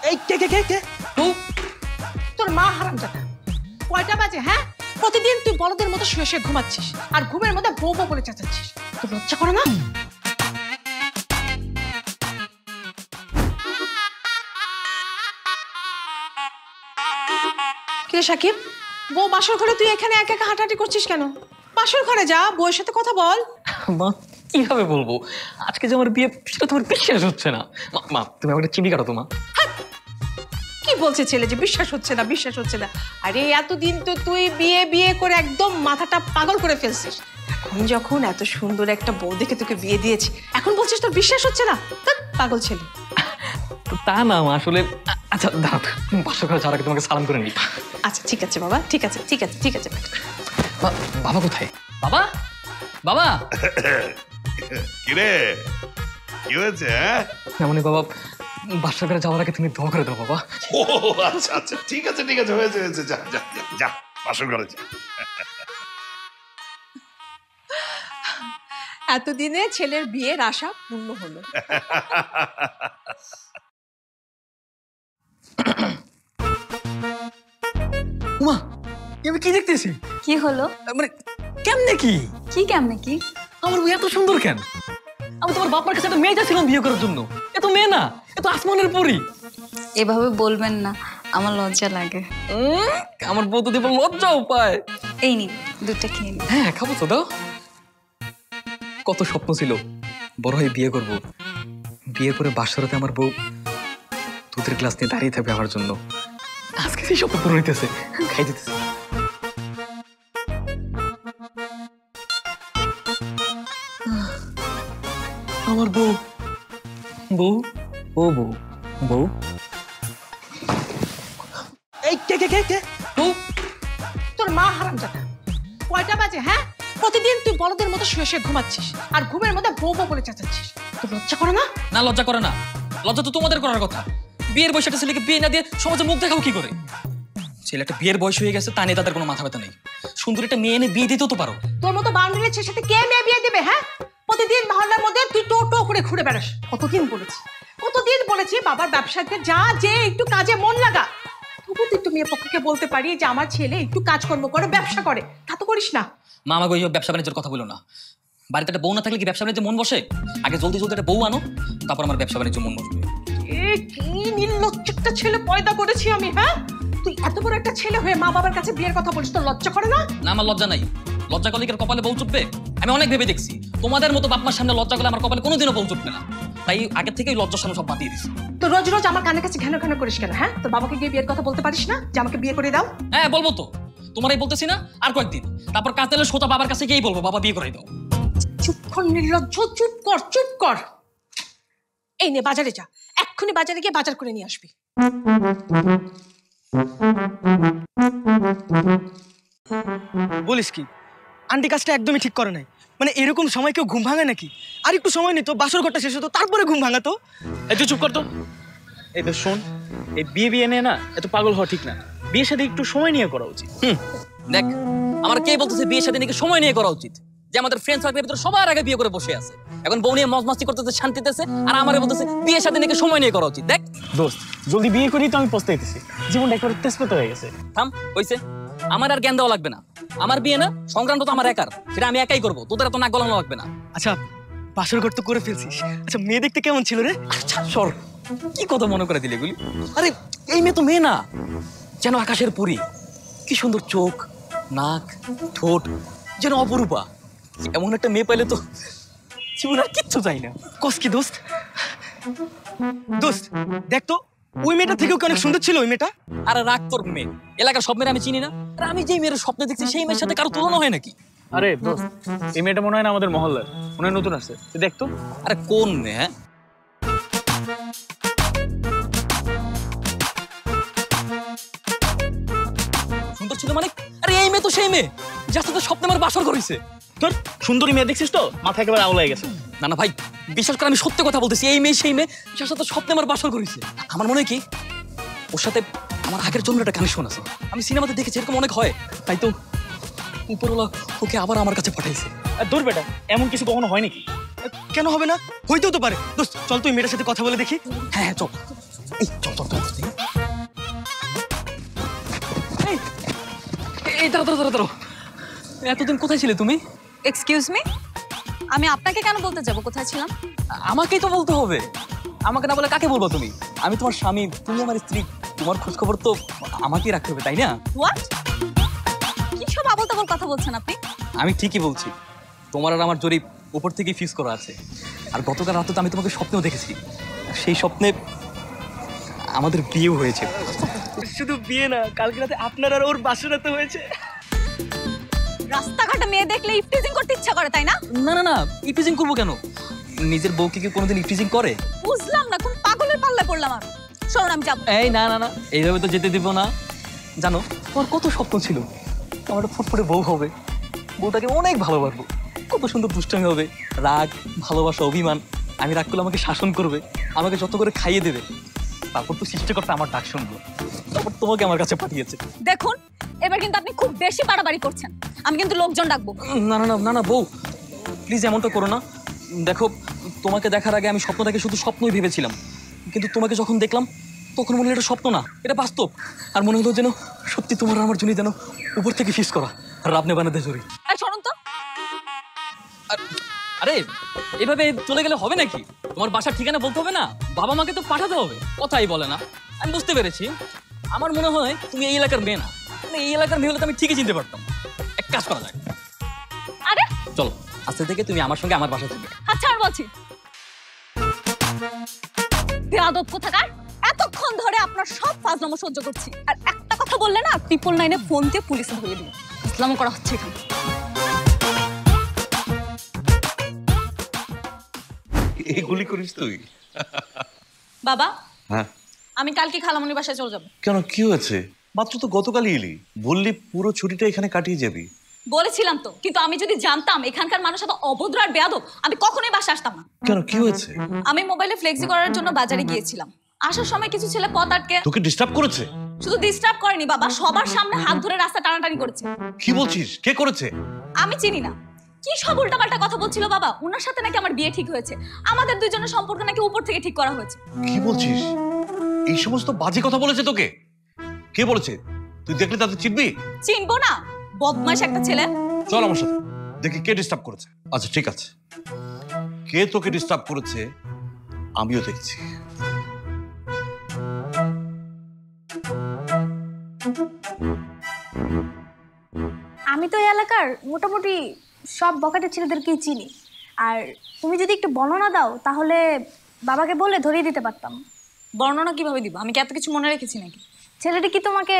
এই কে কে কে কে তোর মা হারামজাদা। কয়টা বাজে হ্যাঁ? প্রতিদিন তুই বলদের মতো শুয়ে শুয়ে ঘুমাচ্ছিস আর ঘুমের মধ্যে বউ বউ বলে চেঁচাচ্ছিস। তোর লজ্জা করে না? কে সাকিব, বউ বাসর ঘরে, তুই এখানে একা একা হাঁটাহাঁটি করছিস কেন? বাসর ঘরে যা, বউয়ের সাথে কথা বল। মা কিভাবে বলবো, আজকে যে আমার বিয়ে সেটা তোমার বিশ্বাস হচ্ছে না। মা তুমি আমাকে চিনি কাটো তো মা। কি বলছে ছেলে যে বিশ্বাস হচ্ছে না, বিশ্বাস হচ্ছে না? আরে এতদিন তো তুই বিয়ে বিয়ে করে একদম মাথাটা পাগল করে ফেলছিস। এখন যখন এত সুন্দর একটা বউ দেখে তোকে বিয়ে দিয়েছি, এখন বলছিস তোর বিশ্বাস হচ্ছে না? পাগল ছেলে। তা না মা, আসলে আচ্ছা দাঁড়াও, বাসর ঘরে যাওয়ার আগে তোমাকে সালাম করে নি। আচ্ছা ঠিক আছে বাবা, ঠিক আছে ঠিক আছে ঠিক আছে। বাবা কোথায়? বাবা বাবা কিরে কি হয়েছে? মানে বাবা, বাসর ঘরে যাওয়ার আগে তুমি দোয়া করে দাও বাবা। ও আচ্ছা আচ্ছা, ঠিক আছে ঠিক আছে, হয়েছে হয়েছে, যা যা যা বাসর ঘরে যা। এতদিনে ছেলের বিয়ের আশা পূর্ণ হলো। মা আমি কি দেখতেছি? কি হলো? মানে কেমনে কি কি কেমনে কি? আমার মেয়ে এত সুন্দর কেন? আমি তোমার বাবার কাছে একটা মেয়ে চাইছিলাম বিয়ে করার জন্য। এ তো মেয়ে না, এ তো আসমানের পরী। এভাবে বলবেন না, আমার লজ্জা লাগে। আমার বউ তো দেবো লজ্জাও পায়। এই নিন, দুধটা খেয়ে নিন। হ্যাঁ খাবো তো, দাও। কত স্বপ্ন ছিল বড় হয়ে বিয়ে করব, বিয়ের পরে বাসরাতে আমার বউ দুধের গ্লাস নিয়ে দাঁড়িয়ে থাকবে আমার জন্য। আজকে সেই স্বপ্ন পূরণ হইতেছে, খাই দিতেছে। আমার বউ বউ ও বউ বউ এই কে কে কে কে বউ? তোর মা হারামজাদা। কয়টা বাজে হ্যাঁ? প্রতিদিন তুই বলদের মতো শুয়ে শুয়ে ঘুমাচ্ছিস আর ঘুমের মধ্যে বউ বউ বলে চেঁচাচ্ছিস। তোর লজ্জা করে না? না লজ্জা করে না, লজ্জা তো তোমাদের করার কথা। বিয়ের বয়সে একটা ছেলেকে বিয়ে না দিয়ে সমাজে মুখ দেখাও কি করে? ছেলেটা বিয়ের বয়স হয়ে গেছে, তা নিয়ে তাদের কোনো মাথা ব্যথা নেই। সুন্দর একটা মেয়ে এনে বিয়ে দিতেও তো পারো। তোর মতো বাউন্ডারির ছেলের সাথে কে মেয়ে বিয়ে দেবে হ্যাঁ? প্রতিদিন মহল্লার মধ্যে তুই টো টো করে ঘুরে বেড়াস। কতদিন বলেছি বাবার ব্যবসাতে যা, যে একটু কাজে মন লাগা। তবু তুই একটু মেয়ে পক্ষকে বলতে পারি যে আমার ছেলে একটু কাজকর্ম করে, ব্যবসা করে। তা তো করিস না। মা আমাকে ওই ব্যবসা বাণিজ্যের কথা বলো না। বাড়িতে একটা বউ না থাকলে কি ব্যবসা বাণিজ্য মন বসে? আগে জলদি জলদি একটা বউ আনো, তারপর আমার ব্যবসা বাণিজ্য মন বসবে। কি নির্লজ্জ একটা ছেলে পয়দা করেছি আমি হ্যাঁ? তুই এত বড় একটা ছেলে হয়ে মা বাবার কাছে বিয়ের কথা বলিস, তোর লজ্জা করে না? না আমার লজ্জা নাই। লজ্জা করলে কি আর কপালে বউ চুটবে? আমি অনেক ভেবে দেখছি, তোমাদের মতো বাপ মার সামনে লজ্জা করলে আমার কপালে কোনোদিনও বউ চুটবে না। তাই আগে থেকেই লজ্জার সামনে সব বাতিয়ে দিছি। তো রোজ রোজ আমার কানের কাছে ঘ্যানো ঘ্যানো করিস কেন হ্যাঁ? তোর বাবাকে গিয়ে বিয়ের কথা বলতে পারিস না যে আমাকে বিয়ে করে দাও? হ্যাঁ বলবো তো, তোমারই বলতেছি না, আর কয়েকদিন তারপর কাজ দিলে সোজা বাবার কাছে গিয়েই বলবো বাবা বিয়ে করে দাও। চুপ কর নির্লজ্জ, চুপ কর চুপ কর। এই নে বাজারে যা, এক্ষুনি বাজারে গিয়ে বাজার করে নিয়ে আসবি। বলিস কি, আন্টি কাজটা একদমই ঠিক করে নাই। মানে এরকম সময় কেউ ঘুম ভাঙে নাকি? আর একটু সময় নিত, বাসর ঘরটা শেষ হতো, তারপরে ঘুম ভাঙাতো। এই তুই চুপ কর তো। এই তো শোন, এই বিয়ে নিয়ে না এত পাগল হওয়া ঠিক না। বিয়ের সাথে একটু সময় নিয়ে করা উচিত। দেখ, আমার কে বলতেছে বিয়ের সাথে নাকি সময় নিয়ে করা উচিত? যে আমাদের ফ্রেন্ড সার্কেলের ভিতরে সবার আগে বিয়ে করে বসে আছে, এখন বউ নিয়ে মজ মাস্তি করতেছে, শান্তিতেছে, আর আমারে বলতেছে বিয়ের সাথে নাকি সময় নিয়ে করা উচিত। দেখ দোস্ত, জলদি বিয়ে করি তো আমি পস্তাইতেছি। জীবনটা একবার তেজপাতা হয়ে গেছে। থাম, হইছে। আমার আর জ্ঞান দেওয়া লাগবে না। আমার বিয়ে না, সংক্রান্ত তো আমার একার, সেটা আমি একাই করবো, তোদের এত নাক গলানো লাগবে না। আচ্ছা বাসর ঘর তো করে ফেলছিস, আচ্ছা মেয়ে দেখতে কেমন ছিল রে? আচ্ছা সর, কি কথা মনে করে দিলে এগুলি? আরে এই মেয়ে তো মেয়ে না, যেন আকাশের পরী। কি সুন্দর চোখ, নাক, ঠোঁট, যেন অপরূপা। এমন একটা মেয়ে পাইলে তো জীবন আর কিচ্ছু চাই না। কস কি দোস্ত? দোস্ত দেখ তো, ওই মেয়েটা থেকেও কি অনেক সুন্দর ছিল ওই মেয়েটা? আরে রাগ তোর মেয়ে, এলাকার সব মেয়ে আমি চিনি না? আর আমি যে মেয়ের স্বপ্নে দেখছি সেই মেয়ের সাথে কারো তুলনা হয় নাকি? আরে দোস্ত, এই মেয়েটা মনে হয় না আমাদের মহল্লার, মনে হয় নতুন আসছে। তুই দেখ তো। আরে কোন মেয়ে? হ্যাঁ সুন্দর ছিল মানে? আরে এই মেয়ে তো সেই মেয়ে যার সাথে স্বপ্নে আমার বাসর করেছে। তোর সুন্দরী মেয়ে দেখছিস তো, মাথা একেবারে আওলা হয়ে গেছে। না না ভাই, বিশ্বাস করে আমি সত্যি কথা বলতেছি, এই মেয়ে সেই মেয়ে যার সাথে স্বপ্নে আমার বাসর করেছে। আমার মনে হয় কি ওর সাথে আমার আগের জন্য একটা কানেকশন আছে। আমি সিনেমাতে দেখেছি এরকম অনেক হয়, তাই তো উপরওয়ালা ওকে আবার আমার কাছে পাঠাইছে। আর দূর বেটা, এমন কিছু কখনো হয় নাকি? কেন হবে না, হইতেও তো পারে। দোস্ত চল তুই মেয়েটার সাথে কথা বলে দেখি। হ্যাঁ হ্যাঁ চল। এই চল চল চল চল। এই দাঁড়াও দাঁড়াও দাঁড়াও, এতদিন কোথায় ছিলে তুমি? এক্সকিউজ মি, আমি আপনাকে কেন বলতে যাব কোথায় ছিলাম? আমাকেই তো বলতে হবে, আমাকে না বলে কাকে বলবো তুমি? আমি তোমার স্বামী, তুমি আমার স্ত্রী, তোমার খোঁজ খবর তো আমাকেই রাখতে হবে, তাই না? হোয়াট? কি সব আবল তাবল কথা বলছেন আপনি? আমি ঠিকই বলছি, তোমার আর আমার জরিপ উপর থেকেই ফিক্স করা আছে। আর গতকাল রাতে তো আমি তোমাকে স্বপ্নেও দেখেছি, সেই স্বপ্নে আমাদের বিয়েও হয়েছে। শুধু বিয়ে না, কালকে রাতে আপনার আর ওর বাসর রাতে হয়েছে। রাস্তাঘাটে মেয়ে দেখলে ইফটিজিং করতে ইচ্ছা করে, তাই না? না না না, ইফটিজিং করবো কেন? নিজের বউকে কি কোনোদিন ইফটিজিং করে? বুঝলাম না, কোন পাগলের পাল্লায় পড়লাম আমি। শোনো, আমি যাবো। এই না না না, এইভাবে তো যেতে দিব না। জানো তোমার কত স্বপ্ন ছিল, আমার একটা ফুটফুটে বউ হবে, বউটাকে অনেক ভালোবাসবো, কত সুন্দর দুষ্টামি হবে, রাগ ভালোবাসা অভিমান, আমি রাগ করলে আমাকে শাসন করবে, আমাকে যত করে খাইয়ে দেবে, তারপর তো সৃষ্টিকর্তা আমার ডাক শুনবো, তারপর তোমাকে আমার কাছে পাঠিয়েছে। দেখুন, এবার কিন্তু আপনি খুব বেশি বাড়াবাড়ি করছেন, আমি কিন্তু লোকজন ডাকবো। না না না না না বউ, প্লিজ এমনটা করো না। দেখো, তোমাকে দেখার আগে আমি স্বপ্নটাকে শুধু স্বপ্নই ভেবেছিলাম, কিন্তু তোমাকে যখন দেখলাম তখন মনে হলো এটা স্বপ্ন না, এটা বাস্তব। আর মনে হলো যেন সত্যি তোমার আর আমার জন্য যেন উপর থেকে ফিস করা, আর আপনি বানাতে জড়ি। আর শুনুন তো, আরে এভাবে চলে গেলে হবে নাকি? তোমার বাসার ঠিকানা বলতে হবে না, বাবা মাকে তো পাঠাতে হবে, কথাই বলে না। আমি বুঝতে পেরেছি, আমার মনে হয় তুমি এই এলাকার মেয়ে না, মানে এই এলাকার মেয়ে হলে তো আমি ঠিকই চিনতে পারতাম। এক কাজ করা যায়, আরে চলো আজকে থেকে তুমি আমার সঙ্গে আমার বাসা থাকবে। আচ্ছা, আর বলছি বেয়াদব কোথাকার, এতক্ষণ ধরে আপনার সব ফাজলামো সহ্য করছি, আর একটা কথা বললে না 999-এ ফোন দিয়ে পুলিশে ধরিয়ে দিব। ইসলাম করা হচ্ছে এখানে। এই গুলি করিস তুই? বাবা, হ্যাঁ। আমি কালকে খালামণির বাসায় চলে যাব। কেন, কি হয়েছে? মাত্র তো গতকালই এলি, বললি পুরো ছুটিটা এখানে কাটিয়ে যাবি। বলেছিলাম তো, কিন্তু আমি যদি জানতাম এখানকার মানুষ এত অভদ্র আর বেয়াদব, আমি কখনোই বাসা আসতাম না। কেন, কি হয়েছে? আমি মোবাইলে ফ্লেক্সি করার জন্য বাজারে গিয়েছিলাম, আসার সময় কিছু ছেলে পথ আটকে। তোকে ডিস্টার্ব করেছে? শুধু ডিস্টার্ব করেনি বাবা, সবার সামনে হাত ধরে রাস্তা টানাটানি করেছে। কি বলছিস, কে করেছে? আমি চিনি না, কি সব উল্টাপাল্টা কথা বলছিল বাবা। ওনার সাথে নাকি আমার বিয়ে ঠিক হয়েছে, আমাদের দুইজনের সম্পর্ক নাকি উপর থেকে ঠিক করা হয়েছে। কি বলছিস? এই সমস্ত বাজে কথা বলেছে তোকে? কে বলেছে? তুই দেখলে তাতে চিনবি? চিনবো না, বদমাশ একটা ছেলে। চল আমার সাথে, দেখি কে ডিস্টার্ব করেছে। আচ্ছা ঠিক আছে, কে তোকে ডিস্টার্ব করেছে আমিও দেখছি। আমি তো এই এলাকার মোটামুটি সব বখাটে ছেলেদেরকেই চিনি, আর তুমি যদি একটু বর্ণনা দাও তাহলে বাবাকে বলে ধরিয়ে দিতে পারতাম। বর্ণনা কিভাবে দিব? আমি কি এত কিছু মনে রেখেছি নাকি? ছেলেটি কি তোমাকে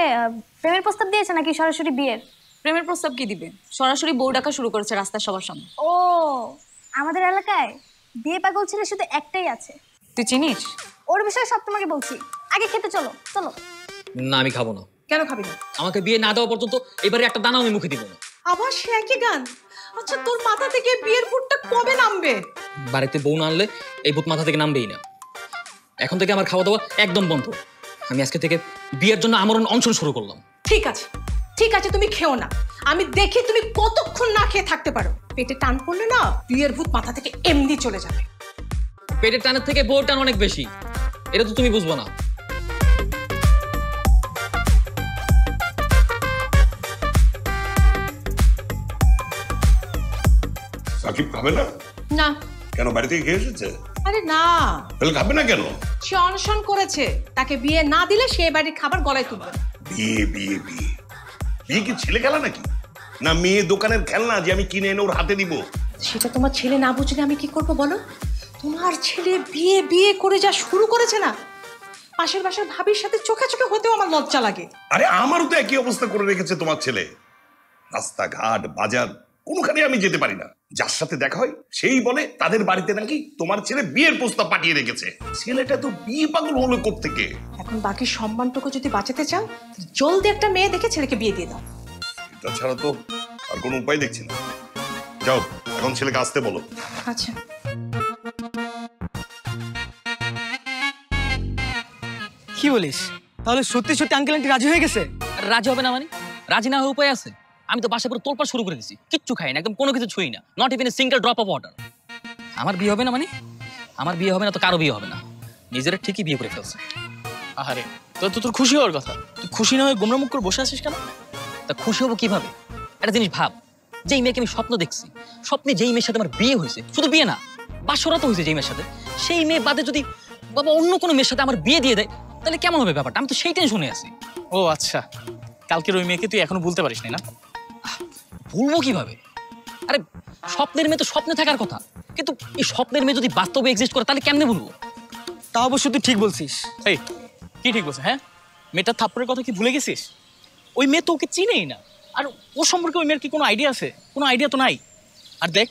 প্রেমের প্রস্তাব দিয়েছে নাকি সরাসরি বিয়ের? প্রেমের প্রস্তাব কি দিবে, সরাসরি বউ ডাকা শুরু করেছে রাস্তার সবার সামনে। ও, আমাদের এলাকায় বিয়ে পাগল ছেলে শুধু একটাই আছে। তুই চিনিস? ওর বিষয়ে সব তোমাকে বলছি, আগে খেতে চলো চলো। না আমি খাবো না। কেন খাবি না? আমাকে বিয়ে না দেওয়া পর্যন্ত এবারে একটা দানা আমি মুখে দিব না। আবার সে একই গান? আচ্ছা, তোর মাথা থেকে বিয়ের ভূতটা কবে নামবে? বাড়িতে বউ না আনলে এই ভূত মাথা থেকে নামবেই না। এখন থেকে আমার খাওয়া দাওয়া একদম বন্ধ। আমি আজকে থেকে বিয়ের জন্য আমরণ অনশন শুরু করলাম। ঠিক আছে ঠিক আছে, তুমি খেও না, আমি দেখি তুমি কতক্ষণ না খেয়ে থাকতে পারো। পেটে টান পড়লে না বিয়ের ভূত মাথা থেকে এমনি চলে যাবে। পেটের টানের থেকে বউর টান অনেক বেশি, এটা তো তুমি বুঝবো না। সাকিব খাবে না? না। কেন, বাড়ি থেকে খেয়ে এসেছে? আরে না, তাহলে খাবে না কেন? সে অনশন করেছে, তাকে বিয়ে না দিলে সে বাড়ির খাবার গলায় তুলবে। বিয়ে বিয়ে বিয়ে বিয়ে কি ছেলে খেলা নাকি? না মেয়ে দোকানের খেলনা যে আমি কিনে এনে ওর হাতে দিব? সেটা তোমার ছেলে না বুঝলে আমি কি করবো বলো? তোমার ছেলে বিয়ে বিয়ে করে যা শুরু করেছে না, পাশের বাসার ভাবির সাথে চোখে চোখে হতেও আমার লজ্জা লাগে। আরে আমারও তো একই অবস্থা করে রেখেছে তোমার ছেলে। রাস্তাঘাট বাজার কোনোখানে আমি যেতে পারি না, যার সাথে দেখা হয় সেই বলে তাদের বাড়িতে নাকি তোমার ছেলে বিয়ের প্রস্তাব পাঠিয়ে রেখেছে। ছেলেটা তো বিয়ে পাগল হলো কোত্থেকে? এখন বাকি সম্মানটুকু যদি বাঁচাতে চাও, জলদি একটা মেয়ে দেখে ছেলেকে বিয়ে দিয়ে দাও। এটা ছাড়া তো আর কোনো উপায় দেখছি না। যাও এখন ছেলেকে আসতে বলো। আচ্ছা। কি বলিস? তাহলে সত্যি সত্যি আঙ্কেল আন্টি রাজি হয়ে গেছে? রাজি হবে না মানে? রাজি না হয়ে উপায় আছে? আমি তো বাসা করে তোলপাড় শুরু করে দিছি, কিচ্ছু খাই না, একদম কোনো কিছু ছুঁই না, not even a single drop of water. আমার বিয়ে হবে না মানে? আমার বিয়ে হবে না তো কারো বিয়ে হবে না। নিজেরা ঠিকই বিয়ে করে ফেলছে। আহারে, তোর খুশি হওয়ার কথা, তুই খুশি না হয়ে গোমরা মুখ করে বসে আছিস কেন? তা খুশি হবো কিভাবে? একটা জিনিস ভাব, যেই মেয়েকে আমি স্বপ্ন দেখছি, স্বপ্নে যেই মেয়ের সাথে আমার বিয়ে হয়েছে, শুধু বিয়ে না বাসরাত হয়েছে যেই মেয়ের সাথে, সেই মেয়ে বাদে যদি বাবা অন্য কোনো মেয়ের সাথে আমার বিয়ে দিয়ে দেয় তাহলে কেমন হবে ব্যাপারটা? আমি তো সেই টেনশনে আছি। ও আচ্ছা, কালকের ওই মেয়েকে তুই এখনো ভুলতে পারিস না? ভুলবো কিভাবে? আরে স্বপ্নের মেয়ে তো স্বপ্নে থাকার কথা, কিন্তু এই স্বপ্নের মেয়ে যদি বাস্তবে এক্সিস্ট করে তাহলে কেমনে বলবো? তা অবশ্য তুই ঠিক বলছিস। এই কি ঠিক বলছে? হ্যাঁ, মেয়েটার থাপ্পড়ের কথা কি ভুলে গেছিস? ওই মেয়ে তো ওকে চিনেই না, আর ওর সম্পর্কে ওই মেয়ের কি কোনো আইডিয়া আছে? কোনো আইডিয়া তো নাই। আর দেখ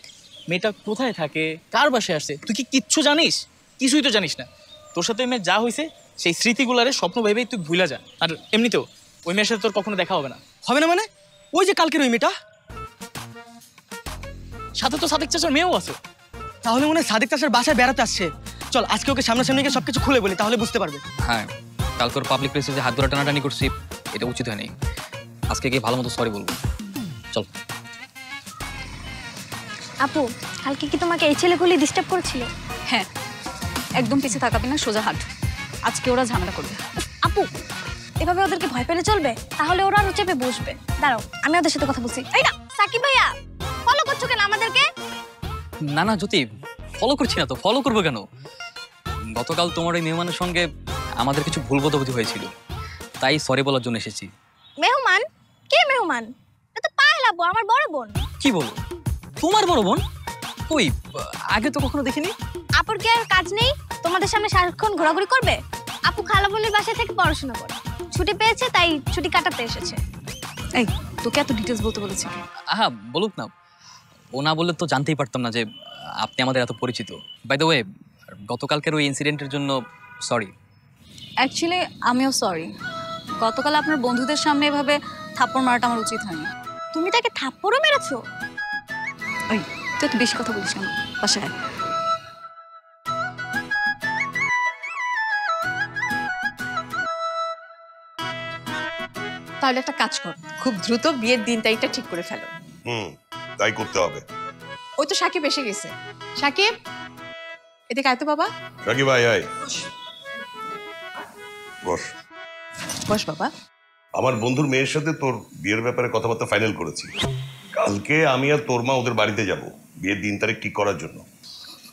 মেয়েটা কোথায় থাকে, কার বাসায় আসছে, তুই কি কিচ্ছু জানিস? কিছুই তো জানিস না। তোর সাথে ওই মেয়ের যা হয়েছে সেই স্মৃতিগুলারে স্বপ্ন ভেবেই তুই ভুলে যা। আর এমনিতেও ওই মেয়ের সাথে তোর কখনো দেখা হবে না। হবে না মানে? ওই যে কালকের ওই মেয়েটা, সাথে তো সাদেক চাচার মেয়েও আছে। তাহলে মনে হয় সাদেক চাষের বাসায় বেড়াতে আসছে। চল আজকে ওকে সামনাসামনি গিয়ে সবকিছু খুলে বলি, তাহলে বুঝতে পারবে। হ্যাঁ, কালকের পাবলিক প্লেসে যে হাত ধরা টানাটানি করছি এটা উচিত হয়নি। আজকে গিয়ে ভালো মতো সরি বলবো। চল। আপু, কালকে কি তোমাকে এই ছেলেগুলি ডিস্টার্ব করেছিল? হ্যাঁ, একদম পিছে তাকাবি না, সোজা হাট। আজকে ওরা ঝামেলা করবে। আপু, এভাবে ওদেরকে ভয় পেলে চলবে? তাহলে ওরা আরো চেপে বসবে। দাঁড়াও, আমি ওদের সাথে কথা বলছি। এই না সাকিব ভাইয়া, ফলো করছো কেন আমাদেরকে? না না জ্যোতি, ফলো করছি না তো, ফলো করবো কেন? গতকাল তোমার এই মেহমানের সঙ্গে আমাদের কিছু ভুল বোঝাবুঝি হয়েছিল, তাই সরি বলার জন্য এসেছি। মেহমান? কে মেহমান? এটা তো পায়েল আপু, আমার বড় বোন। কি বলো? তোমার বড় বোন? কই, আগে তো কখনো দেখিনি। আপুর কি আর কাজ নেই তোমাদের সামনে সারাক্ষণ ঘোরাঘুরি করবে? আপু খালাবুলির বাসায় থেকে পড়াশোনা করে, ছুটি পেয়েছে তাই ছুটি কাটাতে এসেছে। এই, তোকে এত ডিটেলস বলতে বলেছি কি? আহা বলুক না, ও না বললে তো জানতেই পারতাম না যে আপনি আমাদের এত পরিচিত। বাই দ্য ওয়ে, গতকালকের ওই ইনসিডেন্টের জন্য সরি। অ্যাকচুয়ালি আমিও সরি। গতকাল আপনার বন্ধুদের সামনে এভাবে থাপ্পড় মারাটা আমার উচিত হয়নি। তুমি তাকে থাপ্পড়ও মেরেছো? এই, তুই একটু বেশি কথা বলিস না, বাসায় আয়। তাহলে একটা কাজ কর, খুব দ্রুত বিয়ের দিন তারিখটা ঠিক করে ফেলো। তাই করতে হবে। ওই তো সাকিব এসে গেছে। সাকিব, এদিকে আয় তো বাবা। সাকিব ভাই আয়, বস। বস বাবা। আমার বন্ধুর মেয়ের সাথে তোর বিয়ের ব্যাপারে কথাবার্তা ফাইনাল করেছি। কালকে আমি আর তোর মা ওদের বাড়িতে যাব বিয়ের দিন তারিখ ঠিক করার জন্য।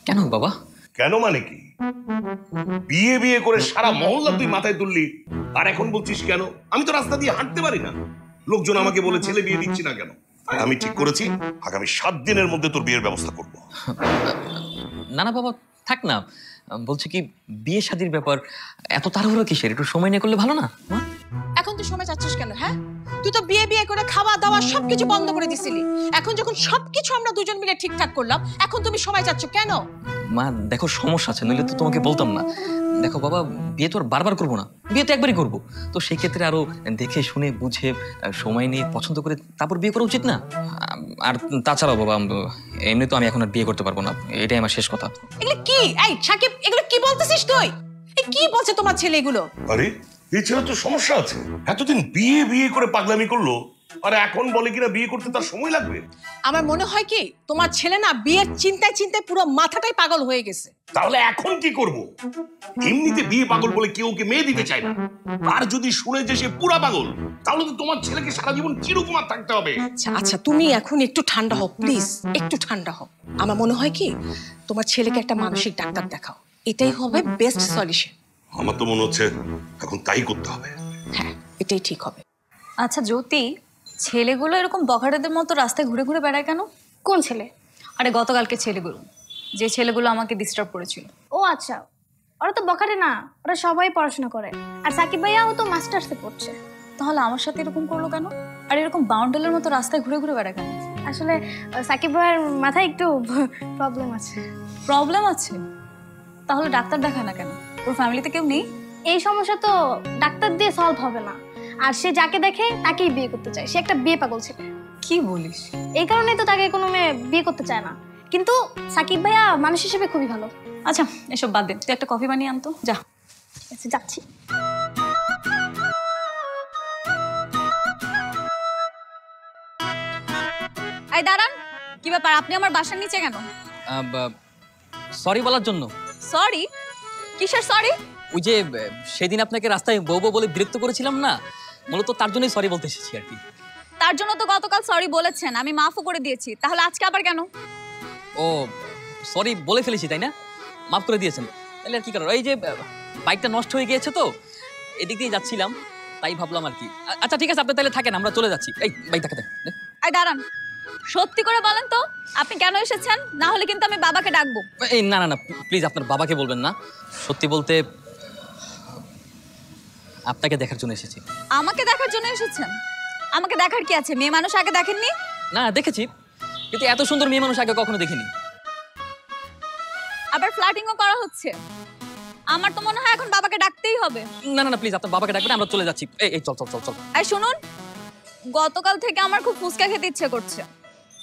কেন বাবা? কেন মানে কি? বিয়ে বিয়ে করে সারা মহল্লা তুই মাথায় তুললি, আর এখন বলছিস কেন? আমি তো রাস্তা দিয়ে হাঁটতে পারি না, লোকজন আমাকে বলে ছেলে বিয়ে দিচ্ছি না কেন। তাই আমি ঠিক করেছি আগামী 7 দিনের মধ্যে তোর বিয়ের ব্যবস্থা করব। না না বাবা, থাক না। বলছি কি, বিয়ে শাদীর ব্যাপার এত তাড়াহুড়ো কিসের? একটু সময় নিয়ে করলে ভালো না? এখন তুই সময় চাচ্ছিস কেন? হ্যাঁ, তুই তো বিয়ে বিয়ে করে খাওয়া দাওয়া সবকিছু বন্ধ করে দিছিলি। এখন যখন সবকিছু আমরা দুজন মিলে ঠিকঠাক করলাম, এখন তুমি সময় চাচ্ছ কেন? মা দেখো, সমস্যা আছে, নইলে তো তোমাকে বলতাম না। দেখো বাবা, বিয়ে তো আর বারবার করবো না, বিয়ে তো একবারই করবো। তো সেই ক্ষেত্রে আরো দেখে শুনে বুঝে সময় নিয়ে পছন্দ করে তারপর বিয়ে করা উচিত না? আর তাছাড়াও বাবা, এমনি তো আমি এখন আর বিয়ে করতে পারবো না, এটাই আমার শেষ কথা। এগুলো কি? এই সাকিব, এগুলো কি বলতেছিস তুই? এই কি বলছে তোমার ছেলে এগুলো? আরে এই ছেলে তো সমস্যা আছে, এতদিন বিয়ে বিয়ে করে পাগলামি করলো, আর এখন বলে কিনা বিয়ে করতে তার সময় লাগবে। আমার মনে হয় কি তোমার ছেলে না বিয়ের চিন্তায় চিন্তায় পুরো মাথাটাই পাগল হয়ে গেছে। তাহলে এখন কি করব? এমনিতে বিয়ে পাগল বলে কেউ ওকে মেয়ে দিতে চায় না, আর যদি শুনে যে সে পুরা পাগল, তাহলে তো তোমার ছেলেকে সারা জীবন চিরকুমার থাকতে হবে। আচ্ছা আচ্ছা, তুমি এখন একটু ঠান্ডা হও প্লিজ, একটু ঠান্ডা হও। আমার মনে হয় কি তোমার ছেলেকে একটা মানসিক ডাক্তার দেখাও, এটাই হবে বেস্ট সলিউশন। আমার তো মনে হচ্ছে এখন তাই করতে হবে। হ্যাঁ, এটাই ঠিক হবে। আচ্ছা জ্যোতি, ছেলেগুলো এরকম বখাটেদের মতো রাস্তায় ঘুরে ঘুরে বেড়ায় কেন? কোন ছেলে? আরে গতকালকে ছেলেগুলো, যে ছেলেগুলো আমাকে ডিস্টার্ব করেছিল। ও আচ্ছা, ওরা তো বখাটে না, ওরা সবাই পড়াশোনা করে। আর সাকিব ভাইয়া ও তো মাস্টার্সে পড়ছে। তাহলে আমার সাথে এরকম করলো কেন? আর এরকম বাউন্ডেলের মতো রাস্তায় ঘুরে ঘুরে বেড়ায় কেন? আসলে সাকিব ভাইয়ের মাথায় একটু প্রবলেম আছে। প্রবলেম আছে? তাহলে ডাক্তার দেখায় না কেন? ওর ফ্যামিলিতে কেউ নেই? এই সমস্যা তো ডাক্তার দিয়ে সলভ হবে না। আর সে যাকে দেখে তাকেই বিয়ে করতে চায়, সে একটা বিয়ে পাগল ছেলে। কি বলিস? এই কারণে তো তাকে কোনো মেয়ে বিয়ে করতে চায় না। কিন্তু সাকিব ভাইয়া মানুষ হিসেবে খুবই ভালো। আচ্ছা এসব বাদ দে, তুই একটা কফি বানিয়ে আনতো, যা। আচ্ছা যাচ্ছি। এই দাঁড়ান, কি ব্যাপার, আপনি আমার বাসার নিচে কেন? সরি বলার জন্য। সরি? কিসের সরি? ওই যে সেদিন আপনাকে রাস্তায় বউ বউ বলে বিরক্ত করেছিলাম না, মূলত তার জন্যই সরি বলতে এসেছি আর কি। তার জন্য তো গতকাল সরি বলেছেন, আমি মাফও করে দিয়েছি, তাহলে আজকে আবার কেন? ও সরি বলে ফেলেছি তাই না, মাফ করে দিয়েছেন, তাহলে আর কি করার। এই যে বাইকটা নষ্ট হয়ে গিয়েছে তো এদিক দিয়ে যাচ্ছিলাম, তাই ভাবলাম আর কি। আচ্ছা ঠিক আছে, আপনি তাহলে থাকেন, আমরা চলে যাচ্ছি। এই বাইকটা দেন। আই দাঁড়ান, সত্যি করে বলেন তো আপনি কেন এসেছেন, না হলে কিন্তু আমি বাবাকে ডাকবো। এই না না না, প্লিজ আপনার বাবাকে বলবেন না। সত্যি বলতে আপনাকে দেখার জন্য এসেছি। আমাকে দেখার জন্য এসেছেন? আমাকে দেখার কি আছে, মেয়ে মানুষ আগে দেখেননি? না দেখেছি, কিন্তু এত সুন্দর মেয়ে মানুষ আগে কখনো দেখিনি। আবার ফ্লার্টিংও করা হচ্ছে। আমার তো মনে হয় এখন বাবাকে ডাকতেই হবে। না না না, প্লিজ আপনার বাবাকে ডাকবেন, আমরা চলে যাচ্ছি। এই চল চল চল চল। আর শুনুন, গতকাল থেকে আমার খুব ফুচকা খেতে ইচ্ছে করছে,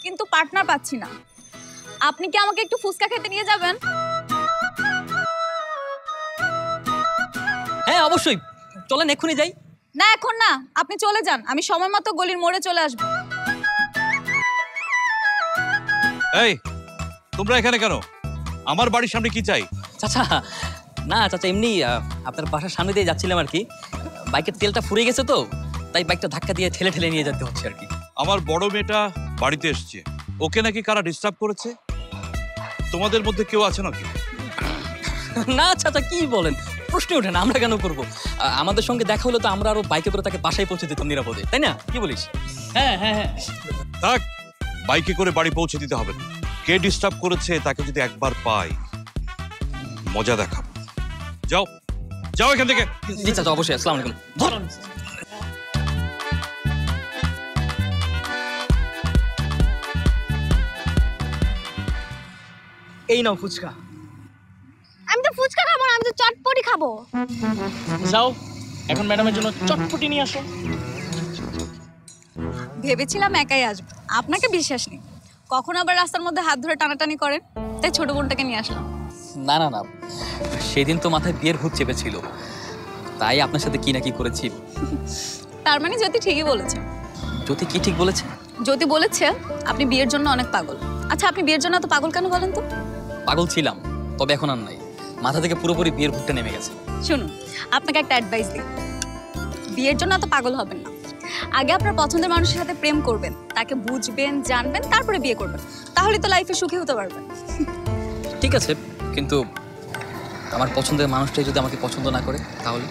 কিন্তু পার্টনার পাচ্ছি না। আপনি কি আমাকে একটু ফুচকা খেতে নিয়ে যাবেন? হ্যাঁ অবশ্যই, চলেন এক্ষুনি যাই। না এখন না, আপনি চলে যান, আমি সময় মতো গলির মোড়ে চলে আসবো। এই তোমরা এখানে কেন? আমার বাড়ির সামনে কি চাই? চাচা না চাচা, এমনি আপনার বাসার সামনে দিয়ে যাচ্ছিলাম আর কি। বাইকের তেলটা ফুরিয়ে গেছে তো, তাই বাইকটা ধাক্কা দিয়ে ঠেলে ঠেলে নিয়ে যেতে হচ্ছে আর কি। আমার বড় মেয়েটা বাড়িতে এসছে, ওকে নাকি কারা ডিস্টার্ব করেছে? তোমাদের মধ্যে কেউ আছে নাকি? না চাচা কি বলেন, প্রশ্নই ওঠে না, আমরা কেন করবো? আমাদের সঙ্গে দেখা হলো তো আমরা আরো বাইকে করে তাকে বাসায় পৌঁছে দিতাম নিরাপদে, তাই না? কি বলিস? হ্যাঁ হ্যাঁ হ্যাঁ, থাক, বাইকে করে বাড়ি পৌঁছে দিতে হবে না। কে ডিস্টার্ব করেছে তাকে যদি একবার পাই, মজা দেখাবো। যাও যাও এখান থেকে। জি চাচা অবশ্যই, আসসালামু আলাইকুম। ধরুন। এই নাও ফুচকা। আমি তো ফুচকা খাবো না, আমি তো চটপটি খাবো। যাও এখন ম্যাডামের জন্য চটপটি নিয়ে আসো। ভেবেছিলাম একাই আসবো, আপনাকে বিশ্বাস নেই। কখন আবার রাস্তার মধ্যে হাত ধরে টানাটানি করেন, তাই ছোট বোনটাকে নিয়ে আসলাম। না না না, সেদিন তো মাথায় বিয়ের ভূত চেপেছিল, তাই আপনার সাথে কি না কি করেছি। তার মানে জ্যোতি ঠিকই বলেছে। জ্যোতি কি ঠিক বলেছে? জ্যোতি বলেছে আপনি বিয়ের জন্য অনেক পাগল। আচ্ছা আপনি বিয়ের জন্য এত পাগল কেন বলেন তো? পাগল ছিলাম, তবে এখন আর নাই, মাথা থেকে পুরোপুরি বিয়ের ভূতটা নেমে গেছে। শুনুন, আপনাকে একটা অ্যাডভাইস দিই, বিয়ের জন্য এত পাগল হবেন না। আগে আপনার পছন্দের মানুষের সাথে প্রেম করবেন, তাকে বুঝবেন জানবেন, তারপরে বিয়ে করবেন, তাহলে তো লাইফে সুখী হতে পারবেন। ঠিক আছে, কিন্তু আমার পছন্দের মানুষটাই যদি আমাকে পছন্দ না করে তাহলে?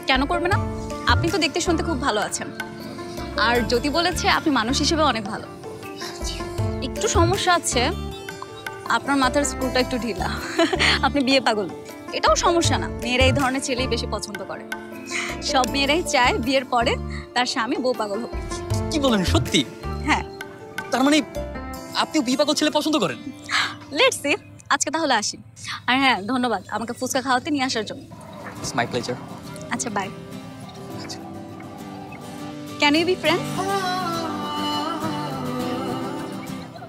কেন করবে না? আপনি তো দেখতে শুনতে খুব ভালো আছেন, আর জ্যোতি বলেছে আপনি মানুষ হিসেবে অনেক ভালো। একটু সমস্যা আছে, আপনার মাথার স্ক্রুটা একটু ঢিলা। আপনি বিয়ে পাগল, এটাও সমস্যা না, মেয়েরা এই ধরনের ছেলেই বেশি পছন্দ করে। সব মেয়েরাই চায় বিয়ের পরে তার স্বামী বউ পাগল হোক। কি বলেন, সত্যি? হ্যাঁ। তার মানে আপনিও বিয়ে পাগল ছেলে পছন্দ করেন? Let's see. আজকে তাহলে আসি। আর হ্যাঁ, ধন্যবাদ আমাকে ফুচকা খাওয়াতে নিয়ে আসার জন্য। It's my pleasure. আচ্ছা bye. Can you be friends?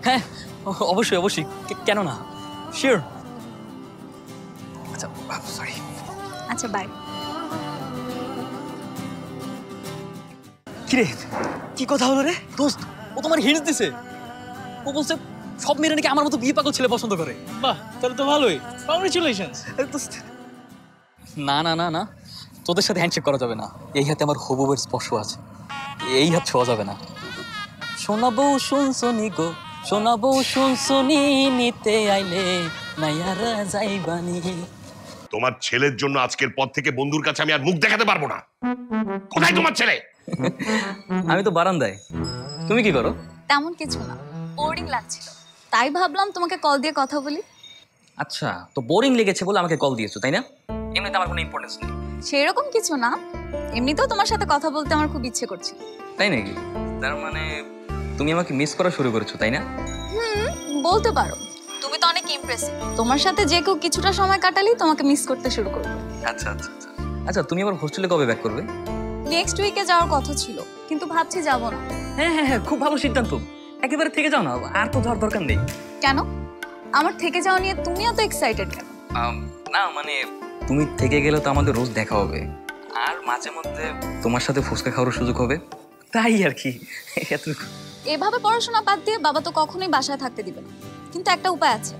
হ্যাঁ অবশ্যই অবশ্যই, কেন না, শিওর। আচ্ছা সরি। আচ্ছা বাই। কিরে, কি কথা হলো রে? দোস্ত, ও তোমার হিন্টস দিছে। ও বলছে সব মেয়েরা নাকি আমার মতো বিয়ে পাগল ছেলে পছন্দ করে। বাহ, তাহলে তো ভালোই, কংগ্রেচুলেশনস। না না না না, তোদের সাথে হ্যান্ডশেক করা যাবে না, এই হাতে আমার হবুবের স্পর্শ আছে, এই হাত ছোঁয়া যাবে না। শোনাবো শুনছনি গো, শোনাবো শুনছনি, নিতে আইলে নাইয়ারা যাইবানি। তোমার ছেলের জন্য আজকের পর থেকে বন্ধুর কাছে আমি আর মুখ দেখাতে পারবো না। কোথায় তোমার ছেলে? আমি তো বারান্দায়, তুমি কি করো? তেমন কিছু না, বোরিং লাগছিল, তাই ভাবলাম তোমাকে কল দিয়ে কথা বলি। আচ্ছা, তো বোরিং লেগেছে বলে আমাকে কল দিয়েছো তাই না? এমনিতে আমার কোনো ইম্পর্টেন্স নেই। সেরকম কিছু না, এমনিতেও তোমার সাথে কথা বলতে আমার খুব ইচ্ছে করছে। তাই নাকি? তার মানে তুমি আমাকে মিস করা শুরু করেছো তাই না? বলতে পারো, তুমি তো অনেক ইমপ্রেসিভ, তোমার সাথে যে কেউ কিছুটা সময় কাটালেই তোমাকে মিস করতে শুরু করবে। আচ্ছা আচ্ছা আচ্ছা। আচ্ছা তুমি আবার হোস্টেলে কবে ব্যাক করবে? নেক্সট উইকে যাওয়ার কথা ছিল, কিন্তু ভাবছি যাব না। হ্যাঁ হ্যাঁ হ্যাঁ, খুব ভালো সিদ্ধান্ত, একেবারে থেকে যাও না, আর তো যাওয়ার দরকার নেই। কেন? আমার থেকে যাওয়া নিয়ে তুমি এত এক্সাইটেড কেন? না মানে তুমি থেকে গেলে তো আমাদের রোজ দেখা হবে, আর মাঝে মধ্যে তোমার সাথে ফুচকা খাওয়ার সুযোগ হবে, তাই আর কি। এভাবে পড়াশোনা বাদ দিয়ে বাবা তো কখনোই বাসায় থাকতে দিবে না, কিন্তু একটা উপায় আছে,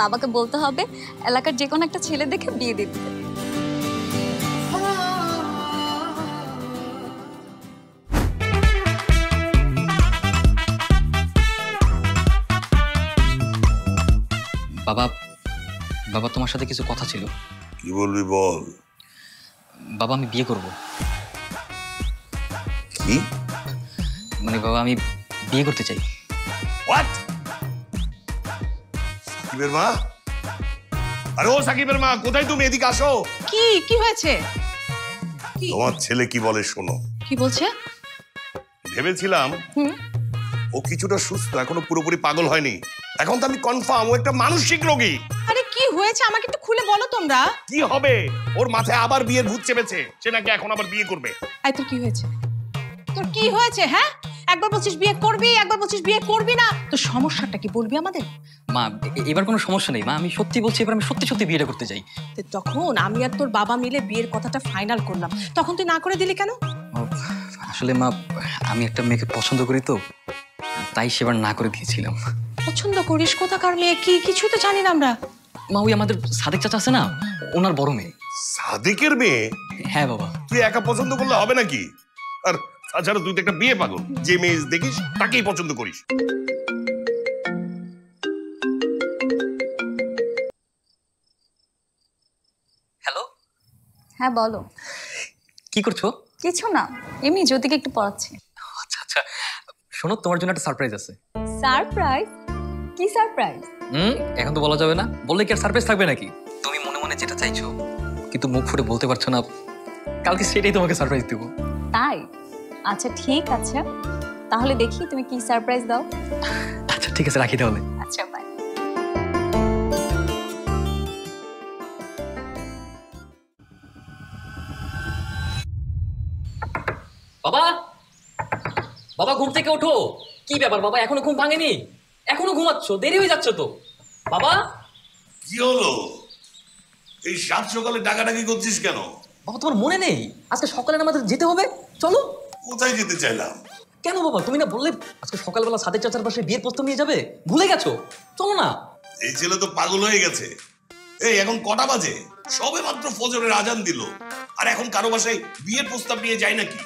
বাবাকে বলতে হবে এলাকার যে কোনো একটা ছেলে দেখে বিয়ে দিয়ে দিতে। বাবা তোমার সাথে কিছু কথা ছিল। কি বলবি বল। বাবা আমি বিয়ে করব। কি? মানে বাবা আমি বিয়ে করতে চাই। হোয়াট? সাকিবের মা? আরে ও সাকিবের মা, কোথায় তুমি? এদিকে আসো। কি কি হয়েছে? কি তোমার ছেলে কি বলে শোনো। কি বলছে? ভেবেছিলাম হুম ও কিছুটা সুস্থ, এখনো পুরোপুরি পাগল হয়নি। এখন তো আমি কনফার্ম ও একটা মানসিক রোগী। আরে কি হয়েছে আমাকে একটু খুলে বলো তোমরা। কি হবে? ওর মাথায় আবার বিয়ের ভূত চেপেছে, সে নাকি এখন আবার বিয়ে করবে। আই তোর কি হয়েছে? তোর কি হয়েছে হ্যাঁ? একবার বলছিস বিয়ে করবি, একবার বলছিস বিয়ে করবি না। তোর সমস্যাটা কি বলবি আমাদের? মা এবার কোনো সমস্যা নেই মা, আমি সত্যি বলছি, এবার আমি সত্যি সত্যি বিয়েটা করতে চাই। তো তখন আমি আর তোর বাবা মিলে বিয়ের কথাটা ফাইনাল করলাম, তখন তুই না করে দিলি কেন? ও, আসলে মা আমি একটা মেয়েকে পছন্দ করি তো, তাই সেবার না করে দিয়েছিলাম। পছন্দ করিস? কোথাকার মেয়ে? কি কিছুই তো জানি না আমরা। মা ওই আমাদের সাদেক চাচা আছে না, ওনার বড় মেয়ে। সাদিকের মেয়ে? হ্যাঁ বাবা। তুই একা পছন্দ করলে হবে নাকি? আর তাছাড়া তুই তো একটা বিয়ে পাগল, যে মেয়ে দেখিস তাকেই পছন্দ করিস। হ্যালো, হ্যাঁ বলো। কি করছো? কিছু না, এমনি জ্যোতিকে একটু পড়াচ্ছি। আচ্ছা আচ্ছা, শোনো তোমার জন্য একটা সারপ্রাইজ আছে। সারপ্রাইজ? কি সারপ্রাইজ? এখন তো বলা যাবে না, বললে কি আর সারপ্রাইজ থাকবে নাকি? তুমি মনে মনে যেটা চাইছো কিন্তু মুখ ফুটে বলতে পারছো না, কালকে সেটাই তোমাকে সারপ্রাইজ দেবো। তাই? আচ্ছা ঠিক আছে, তাহলে দেখি তুমি কি সারপ্রাইজ দাও। আচ্ছা ঠিক আছে, রাখি তাহলে। আচ্ছা বাই। বাবা, বাবা ঘুম থেকে ওঠো। কি ব্যাপার বাবা, এখনো ঘুম ভাঙেনি? এখনো ঘুমাচ্ছ? দেরি হয়ে যাচ্ছে তো বাবা। কি হলো? এই সাত সকালে ডাকাডাকি করছিস কেন? বাবা তোমার মনে নেই আজকে সকালে আমাদের যেতে হবে? চলো। কোথায় যেতে চাইলাম? কেন বাবা, তুমি না বললে আজকে সকালবেলা সাদেক চাচার পাশে বিয়ের প্রস্তাব নিয়ে যাবে? ভুলে গেছো? চলো না। এই ছেলে তো পাগল হয়ে গেছে। এই এখন কটা বাজে? সবে মাত্র ফজরের আজান দিল, আর এখন কারো বাসায় বিয়ের প্রস্তাব নিয়ে যায় নাকি?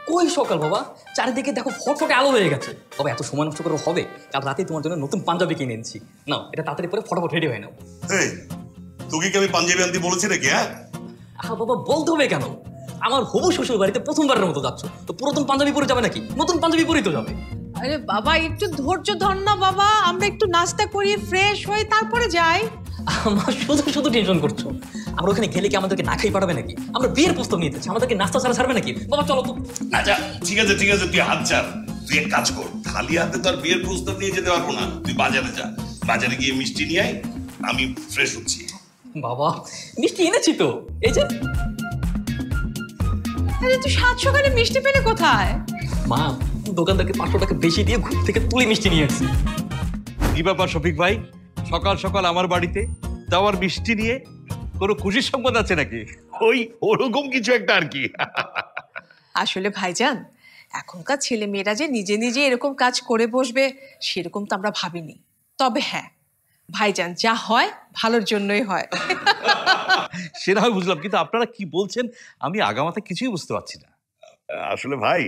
কই সকাল বাবা, চারিদিকে দেখো ফটফটে আলো হয়ে গেছে। বাবা এত সময় নষ্ট করে হবে? কাল রাতে তোমার জন্য নতুন পাঞ্জাবি কিনে এনেছি, নাও এটা তাড়াতাড়ি পরে ফটাফট রেডি হয়ে নাও। এই তোকে কি আমি পাঞ্জাবি আনতে বলেছি নাকি? হ্যাঁ বাবা বলতে হবে কেন? আমার হবু শ্বশুর বাড়িতে প্রথমবারের মতো যাচ্ছ, তো পুরাতন পাঞ্জাবি পরে যাবে নাকি? নতুন পাঞ্জাবি পরেই তো যাবে। আরে বাবা একটু ধৈর্য ধর না বাবা, আমরা একটু নাস্তা করি, ফ্রেশ হয়ে তারপরে যাই। আমার শুধু শুধু টেনশন করছো। আমরা ওখানে গেলে কি আমাদেরকে না খাই পাঠাবে নাকি? আমরা বিয়ের প্রস্তাব নিয়ে যাচ্ছি, আমাদেরকে নাস্তা ছাড়া ছাড়বে নাকি? বাবা চলো তো। আচ্ছা ঠিক আছে ঠিক আছে, তুই হাত ছাড়। তুই এক কাজ কর, খালি হাতে তো আর বিয়ের প্রস্তাব নিয়ে যেতে পারবো না। তুই বাজারে যা, বাজারে গিয়ে মিষ্টি নিয়ে আয়, আমি ফ্রেশ হচ্ছি। বাবা মিষ্টি এনেছি তো, এই যে। আরে তুই সাত সকালে মিষ্টি পেলে কোথায়? মা দোকানদারকে 500 টাকা বেশি দিয়ে ঘুম থেকে তুলে মিষ্টি নিয়ে আসছি। কি ব্যাপার শফিক ভাই, সকাল সকাল আমার বাড়িতে, তাও আর মিষ্টি নিয়ে? কোনো খুশির সংবাদ আছে নাকি? ওই ওরকম কিছু একটা আর কি। আসলে ভাইজান, এখনকার ছেলে মেয়েরা যে নিজে নিজে এরকম কাজ করে বসবে সেরকম তো আমরা ভাবিনি। তবে হ্যাঁ ভাইজান, যা হয় ভালোর জন্যই হয়। সেটা আমি বুঝলাম, কিন্তু আপনারা কি বলছেন আমি আগামাথা কিছুই বুঝতে পারছি না। আসলে ভাই,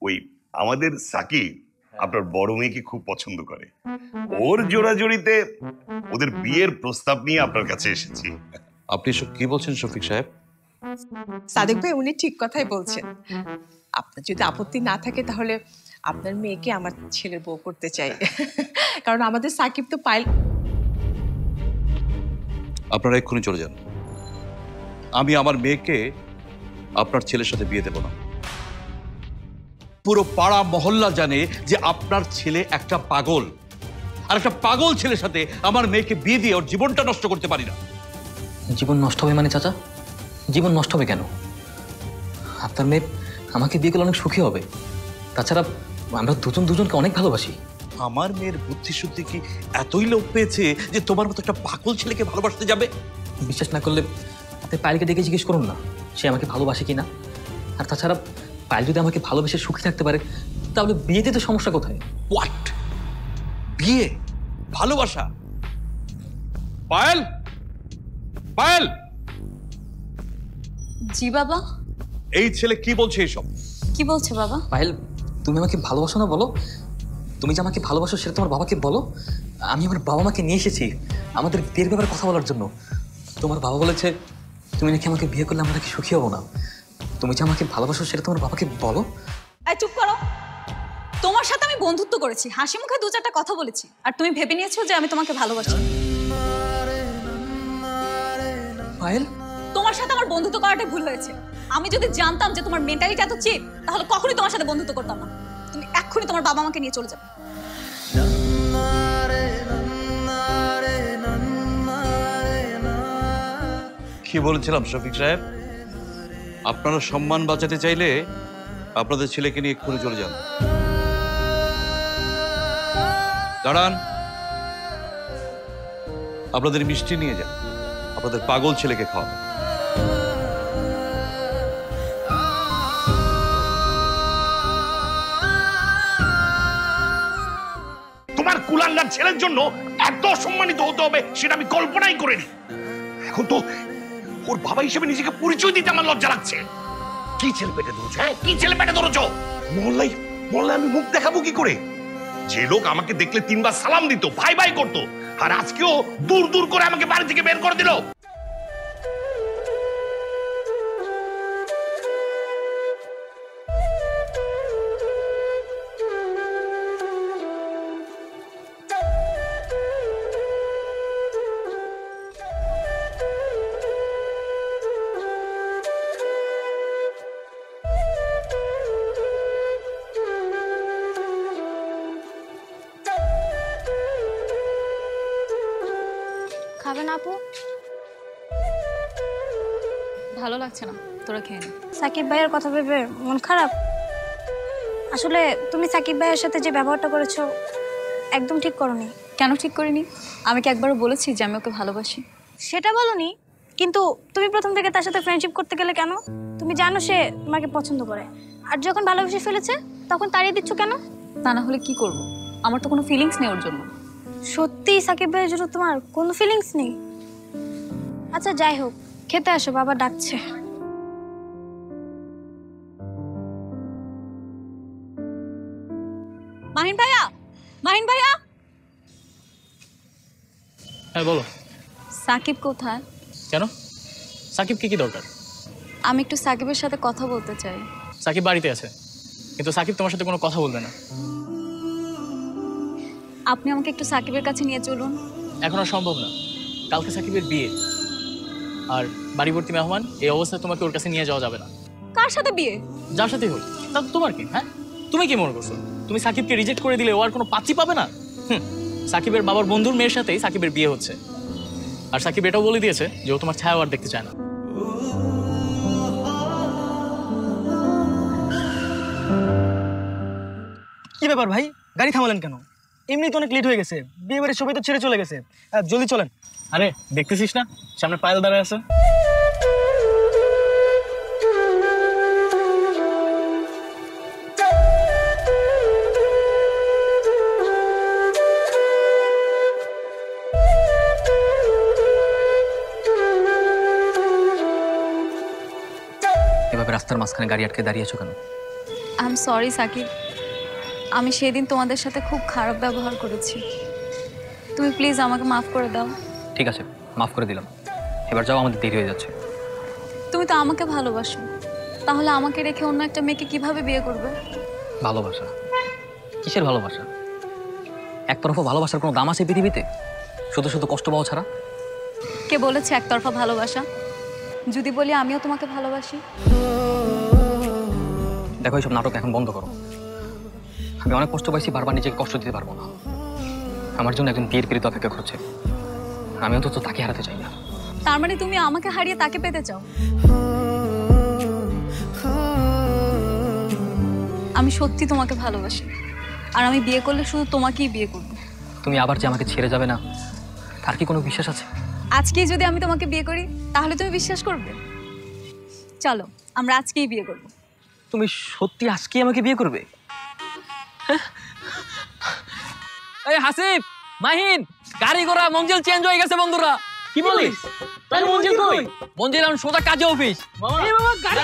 ওই আমাদের সাকিব আপনার বড় মেয়েকে খুব পছন্দ করে। ওর জোড়াজুড়িতে ওদের বিয়ের প্রস্তাব নিয়ে আপনার কাছে এসেছি। আপনি সব কি বলছেন শফিক সাহেব? সাদেক ভাই উনি ঠিক কথাই বলছেন। আপনার যদি আপত্তি না থাকে তাহলে আপনার মেয়েকে আমার ছেলের বউ করতে চাই। কারণ আমাদের সাকিব তো পাইল। আপনারা এক্ষুনি চলে যান। আমি আমার মেয়েকে আপনার ছেলের সাথে বিয়ে দেব না। পুরো পাড়া মহল্লা জানে যে আপনার ছেলে একটা পাগল, আর একটা পাগল ছেলের সাথে আমার মেয়েকে বিয়ে দিয়ে ওর জীবনটা নষ্ট করতে পারি না। জীবন নষ্ট হবে মানে চাচা? জীবন নষ্ট হবে কেন? আপনার মেয়ে আমাকে বিয়ে করলে অনেক সুখী হবে। তাছাড়া আমরা দুজন দুজনকে অনেক ভালোবাসি। আমার মেয়ের বুদ্ধি শুদ্ধি কি এতই লোভ পেয়েছে যে তোমার মতো একটা পাগল ছেলেকে ভালোবাসতে যাবে? বিশ্বাস না করলে আপনি পায়েলকে ডেকে জিজ্ঞেস করুন না সে আমাকে ভালোবাসে কিনা। আর তাছাড়া পায়েল যদি আমাকে ভালোবেসে সুখী থাকতে পারে তাহলে বিয়েতে তো সমস্যা কোথায়? হোয়াট? বিয়ে? ভালোবাসা? পায়েল, পায়েল! জি বাবা। এই ছেলে কি বলছে এইসব? কি বলছে বাবা? পায়েল তুমি আমাকে ভালোবাসো না বলো? তুমি যে আমাকে ভালোবাসো সেটা তোমার বাবাকে বলো। আমি আমার বাবা মাকে নিয়ে এসেছি আমাদের বিয়ের ব্যাপারে কথা বলার জন্য। তোমার বাবা বলেছে তুমি নাকি আমাকে বিয়ে করলে আমরা নাকি সুখী হবো না। তুমি যে আমাকে ভালোবাসো সেটা তোমার বাবাকে বলো। এই চুপ করো। তোমার সাথে আমি বন্ধুত্ব করেছি, হাসি মুখে দু চারটা কথা বলেছি, আর তুমি ভেবে নিয়েছো যে আমি তোমাকে ভালোবাসি। পায়েল, তোমার সাথে আমার বন্ধুত্ব করাটাই ভুল হয়েছে। আমি যদি জানতাম যে তোমার মেন্টালিটি এত চিপ, তাহলে কখনোই তোমার সাথে বন্ধুত্ব করতাম না। তুমি এক্ষুনি তোমার বাবা মাকে নিয়ে চলে যাবে। কি বলেছিলাম শফিক সাহেব, আপনারা সম্মান বাঁচাতে চাইলে আপনাদের ছেলেকে নিয়ে এক্ষুনি চলে যান। দাঁড়ান, আপনাদের মিষ্টি নিয়ে যান, আপনাদের পাগল ছেলেকে খাওয়ান। তোমার কুলাঙ্গার ছেলের জন্য এত সম্মানিত হতে হবে সেটা আমি কল্পনাই করিনি। এখন তো ওর বাবা হিসেবে নিজেকে পরিচয় দিতে আমার লজ্জা লাগছে। কি ছেলে পেটে ধরেছো? হ্যাঁ, কি ছেলে পেটে ধরেছো? মহল্লায় আমি মুখ দেখাবো কি করে? যে লোক আমাকে দেখলে 3 বার সালাম দিত, ভাই ভাই করতো, আর আজকেও দূর দূর করে আমাকে বাড়ি থেকে বের করে দিল। খাবেন আপু? ভালো লাগছে না, তোরা খেয়ে নে। সাকিব ভাইয়ের কথা ভেবে মন খারাপ? আসলে তুমি সাকিব ভাইয়ের সাথে যে ব্যবহারটা করেছো একদম ঠিক করোনি। কেন ঠিক করিনি? আমি কি একবারও বলেছি যে আমি ওকে ভালোবাসি? সেটা বলোনি, কিন্তু তুমি প্রথম থেকে তার সাথে ফ্রেন্ডশিপ করতে গেলে কেন? তুমি জানো সে তোমাকে পছন্দ করে, আর যখন ভালোবেসে ফেলেছে তখন তাড়িয়ে দিচ্ছ কেন? তা না হলে কি করব? আমার তো কোনো ফিলিংস নেই ওর জন্য। সত্যি সাকিব ভাইয়ের জন্য তোমার কোনো ফিলিংস নেই? আচ্ছা যাই হোক, খেতে আসো, বাবা ডাকছে। মাহিন ভাইয়া, মাহিন ভাইয়া। হ্যাঁ বলো। সাকিব কোথায়? কেন? সাকিবকে কি দরকার? আমি একটু সাকিবের সাথে কথা বলতে চাই। সাকিব বাড়িতে আছে, কিন্তু সাকিব তোমার সাথে কোনো কথা বলবে না। আপনি আমাকে একটু সাকিবের কাছে নিয়ে চলুন। এখন আর সম্ভব না, কালকে সাকিবের বিয়ে, আর বাড়িভর্তি মেহমান, এই অবস্থায় তোমাকে ওর কাছে নিয়ে যাওয়া যাবে না। কার সাথে বিয়ে? যার সাথে হোক, তা তোমার কি? হ্যাঁ, তুমি কি মনে করছো তুমি সাকিবকে রিজেক্ট করে দিলে ও আর কোনো পাত্রী পাবে না? সাকিবের বাবার বন্ধুর মেয়ের সাথেই সাকিবের বিয়ে হচ্ছে, আর সাকিব এটাও বলে দিয়েছে যে ও তোমার ছায়া আর দেখতে চায় না। কি ব্যাপার ভাই, গাড়ি থামালেন কেন? এমনি তো অনেক লেট হয়ে গেছে, বিয়ে বাড়ির সবাই তো ছেড়ে চলে গেছে, জলদি চলেন। আরে দেখতেছিস না সামনে পায়েল দাঁড়ায় আছে? এভাবে রাস্তার মাঝখানে গাড়ি আটকে দাঁড়িয়েছো কেন? আই এম সরি সাকিব, আমি সেদিন তোমাদের সাথে খুব খারাপ ব্যবহার করেছি। তুমি প্লিজ আমাকে মাফ করে দাও। ঠিক আছে, মাফ করে দিলাম, এবার যাও, আমাদের দেরি হয়ে যাচ্ছে। তুমি তো আমাকে ভালোবাসো, তাহলে আমাকে রেখে অন্য একটা মেয়েকে কিভাবে বিয়ে করবে? ভালোবাসা? কিসের ভালোবাসা? একতরফা ভালোবাসার কোনো দাম আছে পৃথিবীতে? শুধু শুধু কষ্ট পাওয়া ছাড়া? কে বলেছে একতরফা ভালোবাসা? যদি বলি আমিও তোমাকে ভালোবাসি। দেখো, এইসব নাটক এখন বন্ধ করো। আমি অনেক কষ্ট পাইছি, বারবার নিজেকে কষ্ট দিতে পারবো না। আমার জন্য একজন বিয়ের পীড়িত অপেক্ষা করছে, আমি অন্তত তাকে হারাতে চাই না। তার মানে তুমি আমাকে হারিয়ে তাকে পেতে চাও? আমি সত্যি তোমাকে ভালোবাসি, আর আমি বিয়ে করলে শুধু তোমাকেই বিয়ে করব। তুমি আবার যে আমাকে ছেড়ে যাবে না, তার কি কোনো বিশ্বাস আছে? আজকেই যদি আমি তোমাকে বিয়ে করি তাহলে তুমি বিশ্বাস করবে? চলো আমরা আজকেই বিয়ে করব। তুমি সত্যি আজকেই আমাকে বিয়ে করবে? এই হাসিব, মাহিন, গাড়ি ঘোড়া মঞ্জিল চেঞ্জ হয়ে গেছে বন্ধুরা। কি বলিস? তাহলে মঞ্জিল কই? মঞ্জিল এখন সোজা কাজে অফিস। এই বাবা, গাড়ি